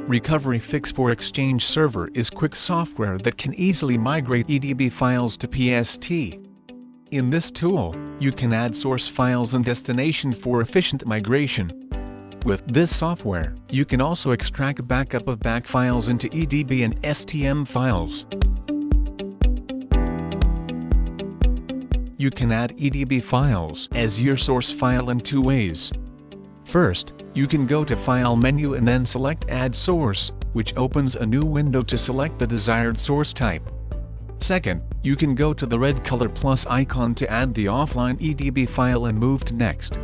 Recoveryfix for Exchange Server is quick software that can easily migrate EDB files to PST. In this tool, you can add source files and destination for efficient migration. With this software, you can also extract backup of back files into EDB and STM files. You can add EDB files as your source file in two ways. First, you can go to File menu and then select Add Source, which opens a new window to select the desired source type. Second, you can go to the red color plus icon to add the offline EDB file and move to Next.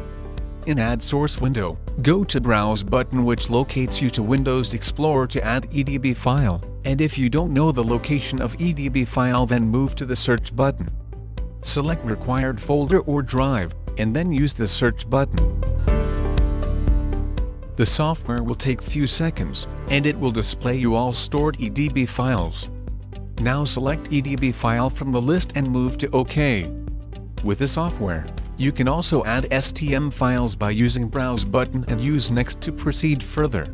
In Add Source window, go to Browse button, which locates you to Windows Explorer to add EDB file, and if you don't know the location of EDB file, then move to the Search button. Select required folder or drive, and then use the Search button. The software will take few seconds, and it will display you all stored EDB files. Now select EDB file from the list and move to OK. With the software, you can also add STM files by using Browse button and use Next to proceed further.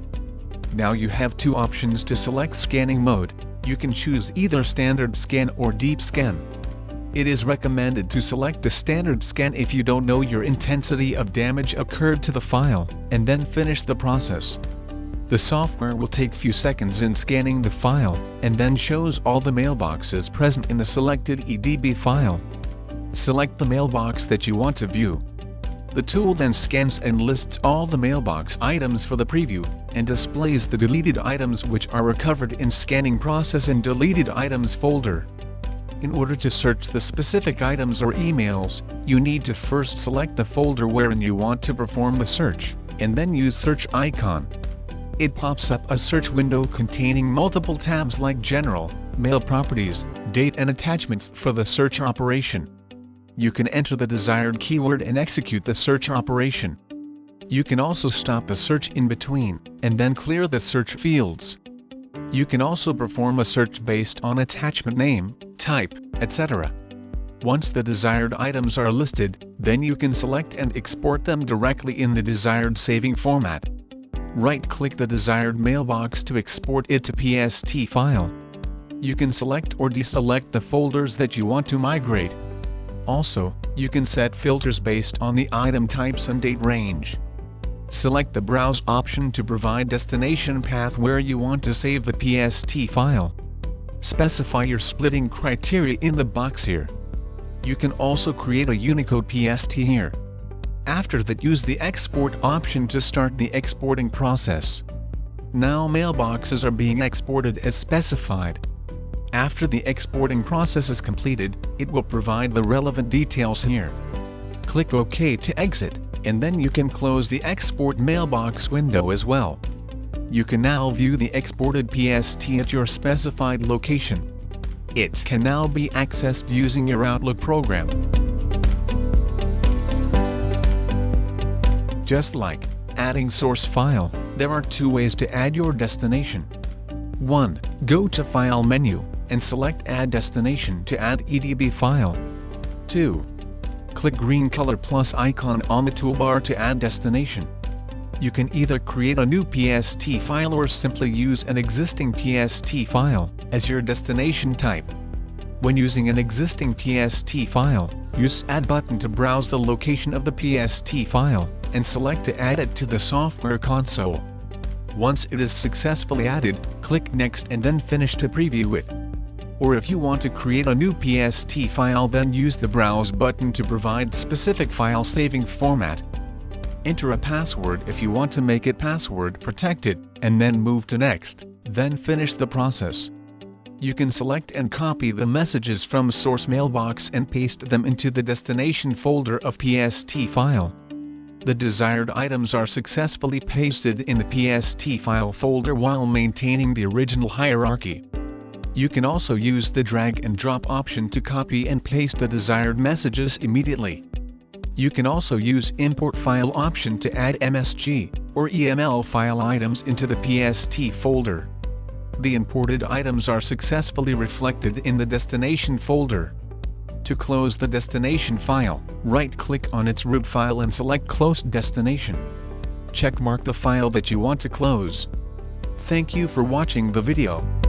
Now you have two options to select scanning mode. You can choose either standard scan or deep scan. It is recommended to select the standard scan if you don't know your intensity of damage occurred to the file, and then finish the process. The software will take few seconds in scanning the file, and then shows all the mailboxes present in the selected EDB file. Select the mailbox that you want to view. The tool then scans and lists all the mailbox items for the preview, and displays the deleted items which are recovered in scanning process in deleted items folder. In order to search the specific items or emails, you need to first select the folder wherein you want to perform the search, and then use Search icon. It pops up a search window containing multiple tabs like General, Mail Properties, Date and Attachments for the search operation. You can enter the desired keyword and execute the search operation. You can also stop the search in between, and then clear the search fields. You can also perform a search based on attachment name, type, etc. Once the desired items are listed, then you can select and export them directly in the desired saving format. Right-click the desired mailbox to export it to PST file. You can select or deselect the folders that you want to migrate. Also, you can set filters based on the item types and date range. Select the Browse option to provide destination path where you want to save the PST file. Specify your splitting criteria in the box here. You can also create a Unicode PST here. After that, use the Export option to start the exporting process. Now mailboxes are being exported as specified. After the exporting process is completed, it will provide the relevant details here. Click OK to exit, and then you can close the Export Mailbox window as well. You can now view the exported PST at your specified location. It can now be accessed using your Outlook program. Just like adding source file, there are two ways to add your destination. 1. Go to File menu, and select Add Destination to add EDB file. 2. Click green color plus icon on the toolbar to add destination. You can either create a new PST file or simply use an existing PST file as your destination type. When using an existing PST file, use Add button to browse the location of the PST file, and select to add it to the software console. Once it is successfully added, click Next and then Finish to preview it. Or if you want to create a new PST file, then use the Browse button to provide specific file saving format. Enter a password if you want to make it password protected, and then move to Next, then finish the process. You can select and copy the messages from source mailbox and paste them into the destination folder of PST file. The desired items are successfully pasted in the PST file folder while maintaining the original hierarchy. You can also use the drag and drop option to copy and paste the desired messages immediately. You can also use Import File option to add MSG or EML file items into the PST folder. The imported items are successfully reflected in the destination folder. To close the destination file, right-click on its root file and select Close Destination. Checkmark the file that you want to close. Thank you for watching the video.